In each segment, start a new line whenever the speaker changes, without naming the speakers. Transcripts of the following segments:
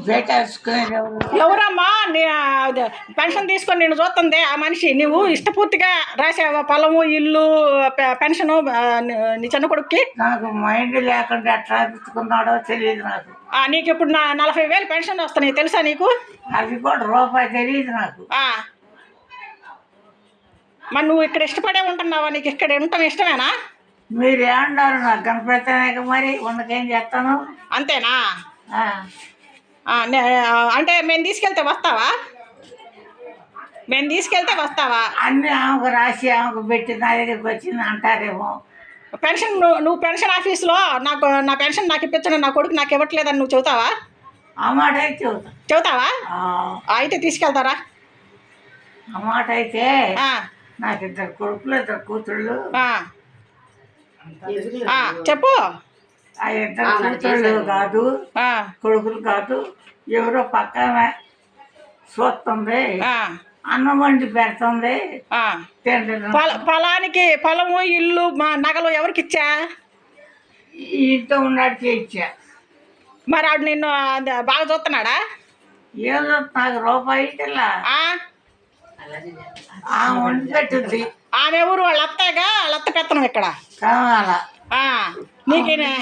పెట్టేసుకునేది
ఎవరమ్మా పెన్షన్ తీసుకొని నేను చూస్తుంది ఆ మనిషి నువ్వు ఇష్టపూర్తిగా రాసావా పొలము ఇల్లు పెన్షను నీ చిన్న కొడుక్కి?
నాకు మైండ్ లేకుండా ఎట్లా రాపించుకున్నాడో తెలియదు నాకు.
నీకు ఇప్పుడు 40,000 పెన్షన్ వస్తున్నాయి తెలుసా నీకు?
అది కూడా రూపాయి తెలియదు నాకు.
మరి నువ్వు ఇక్కడ ఇష్టపడే ఉంటున్నావా? నీకు ఇక్కడ ఉండటం ఇష్టమేనా?
మీరు ఏమన్నారు నాకు కనపడతానే మరి ఉండకేం చేస్తాను.
అంతేనా? అంటే మేము తీసుకెళ్తే వస్తావా? మేము తీసుకెళ్తే వస్తావా?
అన్నీ ఆమెకు రాసి ఆమెకు పెట్టి నా దగ్గరికి వచ్చింది అంటారేమో.
పెన్షన్ నువ్వు పెన్షన్ ఆఫీస్లో నా పెన్షన్ నాకు ఇప్పించండి, నా కొడుకు నాకు ఇవ్వట్లేదని నువ్వు చెబుతావా?
ఆ మాట అయితే
చెబుతావా? అయితే తీసుకెళ్తారా?
ఆ మాట అయితే నాకు 2 కొడుకులు 2 కూతుళ్ళు.
చెప్పు.
ఆ 2 కూతుళ్ళు కాదు కొడుకులు కాదు, ఎవరో పక్కన చూస్తుంది, అన్నం వండి పెడుతుంది.
పొలానికి పొలము ఇల్లు నగలు ఎవరికి ఇచ్చా?
ఇంట్లో ఉన్నాడికే ఇచ్చా.
మరి ఆడు నిన్ను బాగా చూస్తున్నాడా?
ఏదో నాకు రూపాయి వండి పెట్టుద్ది.
ఆమె ఊరు వాళ్ళ అత్తగా వాళ్ళ అత్త పెత్తనం ఇక్కడ
కావాల
నీకేనే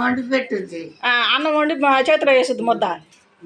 వండి పెట్టుద్ది.
అన్నం వండి చేతిలో వేసుద్ది ముద్ద.